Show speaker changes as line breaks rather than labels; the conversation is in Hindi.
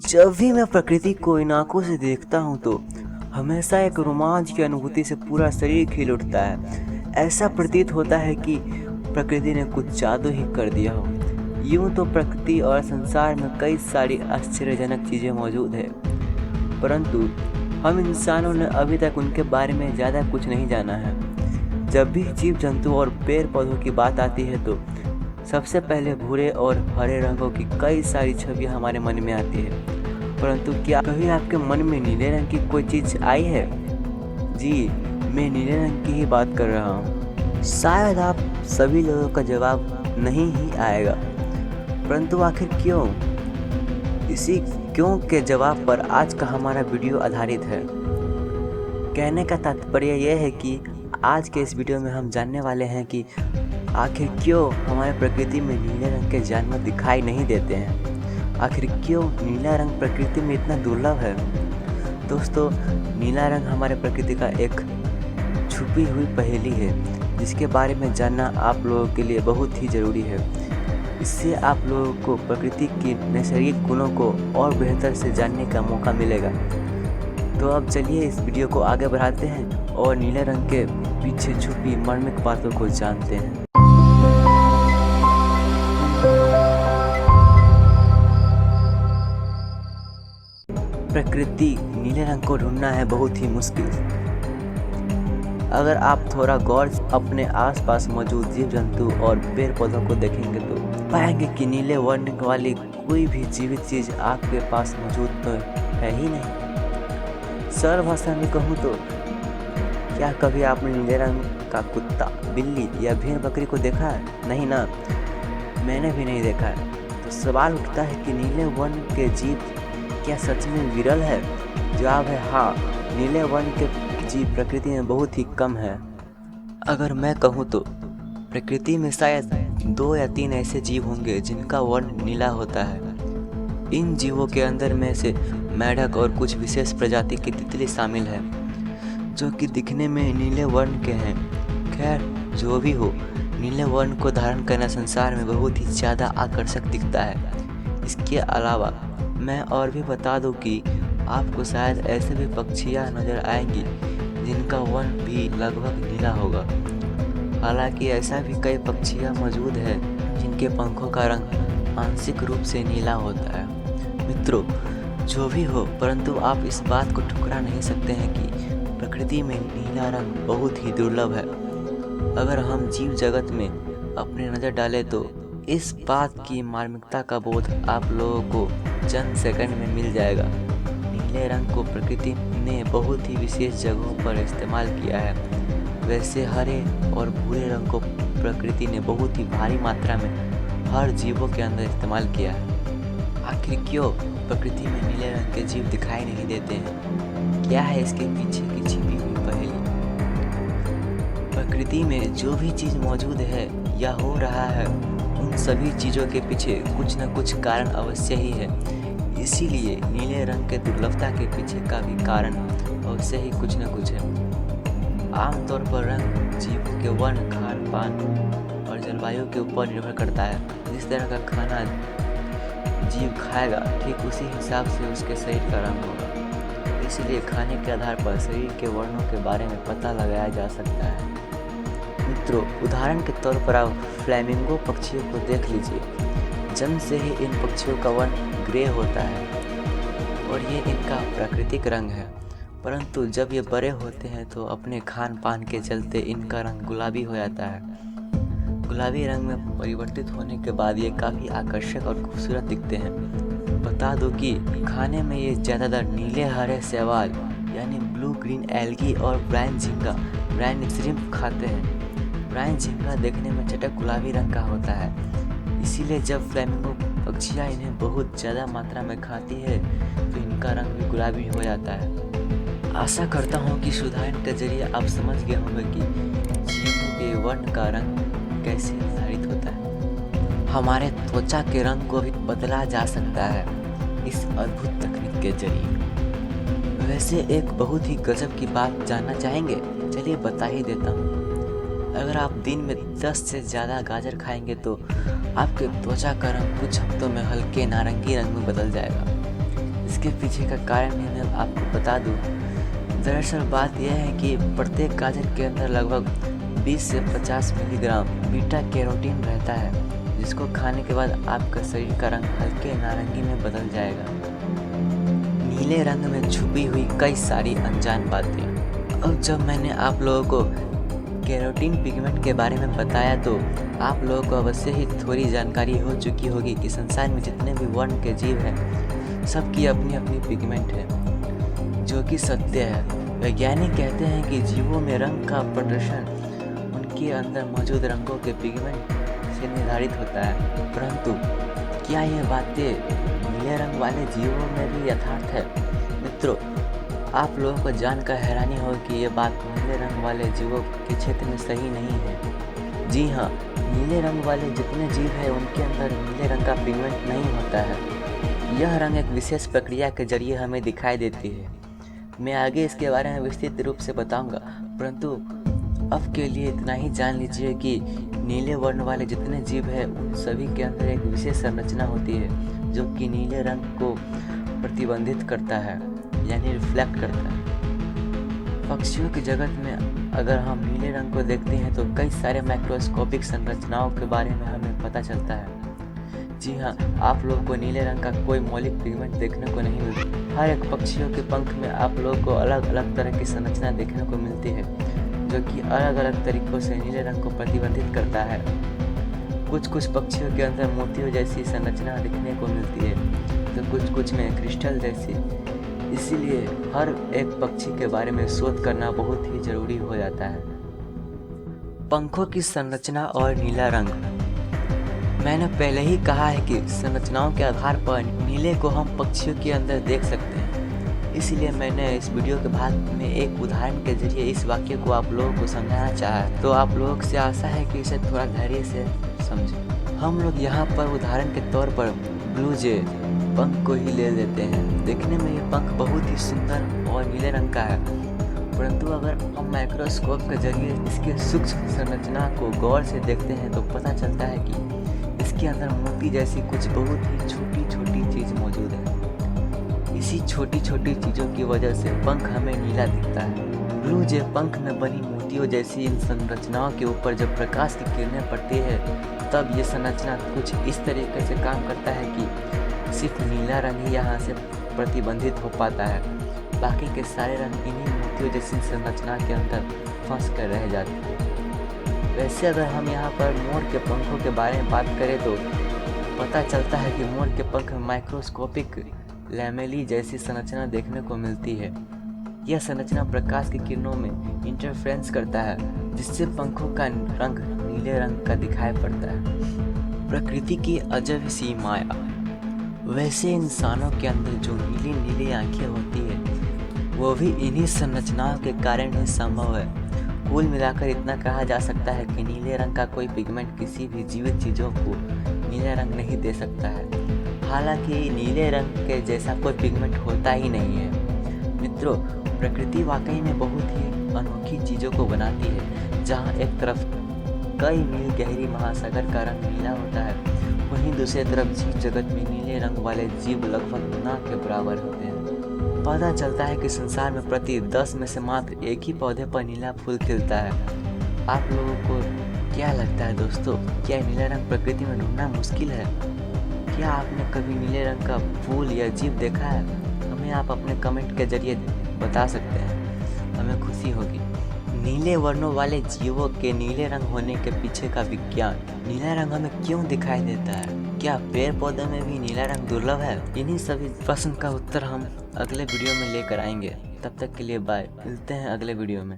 जब भी मैं प्रकृति को इन आंखों से देखता हूँ तो हमेशा एक रोमांच की अनुभूति से पूरा शरीर खिल उठता है। ऐसा प्रतीत होता है कि प्रकृति ने कुछ जादू ही कर दिया हो। यूं तो प्रकृति और संसार में कई सारी आश्चर्यजनक चीज़ें मौजूद है, परंतु हम इंसानों ने अभी तक उनके बारे में ज़्यादा कुछ नहीं जाना है। जब भी जीव जंतु और पेड़ पौधों की बात आती है तो सबसे पहले भूरे और हरे रंगों की कई सारी छवियां हमारे मन में आती है, परंतु क्या कभी आपके मन में नीले रंग की कोई चीज़ आई है? जी, मैं नीले रंग की ही बात कर रहा हूँ। शायद आप सभी लोगों का जवाब नहीं ही आएगा, परंतु आखिर क्यों? इसी क्यों के जवाब पर आज का हमारा वीडियो आधारित है। कहने का तात्पर्य यह है कि आज के इस वीडियो में हम जानने वाले हैं कि आखिर क्यों हमारे प्रकृति में नीले रंग के जानवर दिखाई नहीं देते हैं। आखिर क्यों नीला रंग प्रकृति में इतना दुर्लभ है। दोस्तों, नीला रंग हमारे प्रकृति का एक छुपी हुई पहेली है, जिसके बारे में जानना आप लोगों के लिए बहुत ही ज़रूरी है। इससे आप लोगों को प्रकृति की नैसर्गिक गुणों को और बेहतर से जानने का मौका मिलेगा। तो अब चलिए इस वीडियो को आगे बढ़ाते हैं और नीले रंग के पीछे छुपी मर्मिक बातों को जानते हैं। प्रकृति नीले रंग को ढूंढना है बहुत ही मुश्किल। अगर आप थोड़ा गौर से अपने आसपास मौजूद जीव जंतु और पेड़ पौधों को देखेंगे तो पाएंगे कि नीले वर्ण वाली कोई भी जीवित चीज आपके पास मौजूद तो है ही नहीं। सरल भाषा में कहूँ तो क्या कभी आपने नीले रंग का कुत्ता, बिल्ली या भेड़ बकरी को देखा है? नहीं ना, मैंने भी नहीं देखा है। तो सवाल उठता है कि नीले वर्ण के जीव क्या सच में विरल है? जवाब है हाँ, नीले वर्ण के जीव प्रकृति में बहुत ही कम है। अगर मैं कहूँ तो प्रकृति में शायद 2 या 3 ऐसे जीव होंगे जिनका वर्ण नीला होता है। इन जीवों के अंदर में से मेढक और कुछ विशेष प्रजाति की तितली शामिल है, जो कि दिखने में नीले वर्ण के हैं। खैर, जो भी हो, नीले वर्ण को धारण करना संसार में बहुत ही ज़्यादा आकर्षक दिखता है। इसके अलावा मैं और भी बता दूं कि आपको शायद ऐसे भी पक्षियाँ नज़र आएंगी जिनका वर्ण भी लगभग नीला होगा। हालांकि ऐसा भी कई पक्षियाँ मौजूद हैं जिनके पंखों का रंग आंशिक रूप से नीला होता है। मित्रों, जो भी हो, परंतु आप इस बात को ठुकरा नहीं सकते हैं कि प्रकृति में नीला रंग बहुत ही दुर्लभ है। अगर हम जीव जगत में अपनी नज़र डालें तो इस बात की मार्मिकता का बोध आप लोगों को चंद सेकंड में मिल जाएगा। नीले रंग को प्रकृति ने बहुत ही विशेष जगहों पर इस्तेमाल किया है। वैसे हरे और भूरे रंग को प्रकृति ने बहुत ही भारी मात्रा में हर जीवों के अंदर इस्तेमाल किया है। आखिर क्यों प्रकृति में नीले रंग के जीव दिखाई नहीं देते हैं? क्या है इसके पीछे की छिपी हुई पहेली? प्रकृति में जो भी चीज़ मौजूद है या हो रहा है, उन सभी चीज़ों के पीछे कुछ न कुछ कारण अवश्य ही है। इसीलिए नीले रंग के दुर्लभता के पीछे का भी कारण अवश्य ही कुछ न कुछ है। आमतौर पर रंग जीवों के वर्ण, खान पान और जलवायु के ऊपर निर्भर करता है। जिस तरह का खाना जीव खाएगा, ठीक उसी हिसाब से उसके शरीर का रंग होगा। इसलिए खाने के आधार पर शरीर के वर्णों के बारे में पता लगाया जा सकता है। मित्रों, उदाहरण के तौर पर आप फ्लैमिंगो पक्षियों को देख लीजिए। जन्म से ही इन पक्षियों का वर्ण ग्रे होता है और ये इनका प्राकृतिक रंग है, परंतु जब ये बड़े होते हैं तो अपने खान पान के चलते इनका रंग गुलाबी हो जाता है। गुलाबी रंग में परिवर्तित होने के बाद ये काफ़ी आकर्षक और खूबसूरत दिखते हैं। बता दो कि खाने में ये ज़्यादातर नीले हरे शैवाल यानी ब्लू ग्रीन एल्गी और ब्राउन झींगा, ब्राउन श्रिम्प खाते हैं। ब्राउन झींगा देखने में चटक गुलाबी रंग का होता है। इसीलिए जब फ्लैमिंगो पक्षियाँ इन्हें बहुत ज़्यादा मात्रा में खाती है तो इनका रंग भी गुलाबी हो जाता है। आशा करता हूँ कि उदाहरण के जरिए आप समझ गए होंगे कि जीवों के वर्ण का रंग कैसे निर्धारित होता है। हमारे त्वचा के रंग को भी बदला जा सकता है इस अद्भुत तकनीक के जरिए। वैसे एक बहुत ही गजब की बात जानना चाहेंगे? चलिए बता ही देता हूँ। अगर आप दिन में 10 से ज़्यादा गाजर खाएंगे तो आपके त्वचा का रंग कुछ हफ्तों में हल्के नारंगी रंग में बदल जाएगा। इसके पीछे का कारण भी मैं आपको बता दूं। दरअसल बात यह है कि प्रत्येक गाजर के अंदर लगभग 20 से 50 मिलीग्राम बीटा कैरोटीन रहता है, जिसको खाने के बाद आपका शरीर का रंग हल्के नारंगी में बदल जाएगा। नीले रंग में छुपी हुई कई सारी अनजान बातें। अब जब मैंने आप लोगों को कैरोटीन पिगमेंट के बारे में बताया तो आप लोगों को अवश्य ही थोड़ी जानकारी हो चुकी होगी कि संसार में जितने भी वर्ण के जीव हैं, सबकी अपनी अपनी पिगमेंट है, जो कि सत्य है। वैज्ञानिक कहते हैं कि जीवों में रंग का प्रदर्शन उनके अंदर मौजूद रंगों के पिगमेंट से निर्धारित होता है। परंतु क्या ये बातें नीले रंग वाले जीवों में भी यथार्थ है? मित्रों, आप लोगों को जानकर हैरानी होगी कि ये बात नीले रंग वाले जीवों के क्षेत्र में सही नहीं है। जी हाँ, नीले रंग वाले जितने जीव हैं उनके अंदर नीले रंग का पिगमेंट नहीं होता है। यह रंग एक विशेष प्रक्रिया के जरिए हमें दिखाई देती है। मैं आगे इसके बारे में विस्तृत रूप से बताऊंगा, परंतु अब के लिए इतना ही जान लीजिए कि नीले वर्ण वाले जितने जीव हैं उन सभी के अंदर एक विशेष संरचना होती है, जो कि नीले रंग को प्रतिबंधित करता है, यानी रिफ्लेक्ट करता है। पक्षियों की जगत में अगर हम नीले रंग को देखते हैं तो कई सारे माइक्रोस्कोपिक संरचनाओं के बारे में हमें पता चलता है। जी हाँ, आप लोगों को नीले रंग का कोई मौलिक पिगमेंट देखने को नहीं मिलता। हर एक पक्षियों के पंख में आप लोगों को अलग अलग तरह की संरचना देखने को मिलती है, जो कि अलग अलग तरीकों से नीले रंग को प्रतिबंधित करता है। कुछ पक्षियों के अंदर मोतियों जैसी संरचना दिखने को मिलती है, तो कुछ में क्रिस्टल जैसी। इसीलिए हर एक पक्षी के बारे में शोध करना बहुत ही जरूरी हो जाता है। पंखों की संरचना और नीला रंग। मैंने पहले ही कहा है कि संरचनाओं के आधार पर नीले को हम पक्षियों के अंदर देख सकते हैं। इसलिए मैंने इस वीडियो के भाग में एक उदाहरण के जरिए इस वाक्य को आप लोगों को समझाना चाहा, तो आप लोगों से आशा है कि इसे थोड़ा धैर्य से समझें। हम लोग यहाँ पर उदाहरण के तौर पर ब्लू जे पंख को ही ले लेते हैं। देखने में ये पंख बहुत ही सुंदर और नीले रंग का है, परंतु अगर हम माइक्रोस्कोप के जरिए इसके सूक्ष्म संरचना को गौर से देखते हैं तो पता चलता है कि इसके अंदर मोती जैसी कुछ बहुत ही छोटी छोटी चीज़ मौजूद है। इसी छोटी छोटी चीज़ों की वजह से पंख हमें नीला दिखता है। ब्लू जे पंख में बनी मोतियों जैसी इन संरचनाओं के ऊपर जब प्रकाश की किरणें पड़ती है, तब ये संरचना कुछ इस तरीके से काम करता है कि सिर्फ नीला रंग ही यहाँ से प्रतिबंधित हो पाता है। बाकी के सारे रंग इन्हीं मोतियों जैसी संरचना के अंदर फंस कर रह जाते हैं। वैसे अगर हम यहाँ पर मोर के पंखों के बारे में बात करें तो पता चलता है कि मोर के पंख में माइक्रोस्कोपिक लैमेली जैसी संरचना देखने को मिलती है। यह संरचना प्रकाश की किरणों में इंटरफ्रेंस करता है, जिससे पंखों का रंग नीले रंग का दिखाई पड़ता है। प्रकृति की अजब सी माया। वैसे इंसानों के अंदर जो नीली नीली आंखें होती है, वो भी इन्हीं संरचनाओं के कारण ही संभव है। कुल मिलाकर इतना कहा जा सकता है कि नीले रंग का कोई पिगमेंट किसी भी जीवित चीज़ों को नीला रंग नहीं दे सकता है। हालांकि नीले रंग के जैसा कोई पिगमेंट होता ही नहीं है। मित्रों, प्रकृति वाकई में बहुत ही अनोखी चीज़ों को बनाती है। जहाँ एक तरफ कई मील गहरी महासागर का रंग नीला होता है, वहीं दूसरी तरफ जीव जगत में नीले रंग वाले जीव लगभग ना के बराबर होते हैं। पता चलता है कि संसार में प्रति 10 में से मात्र एक ही पौधे पर नीला फूल खिलता है। आप लोगों को क्या लगता है दोस्तों, क्या नीला रंग प्रकृति में ढूंढना मुश्किल है? क्या आपने कभी नीले रंग का फूल या जीव देखा है? हमें आप अपने कमेंट के जरिए बता सकते हैं, हमें खुशी होगी। नीले वर्णों वाले जीवों के नीले रंग होने के पीछे का विज्ञान। नीला रंग हमें क्यों दिखाई देता है? क्या पेड़ पौधों में भी नीला रंग दुर्लभ है? इन्हीं सभी प्रश्न का उत्तर हम अगले वीडियो में लेकर आएंगे। तब तक के लिए बाय, मिलते हैं अगले वीडियो में।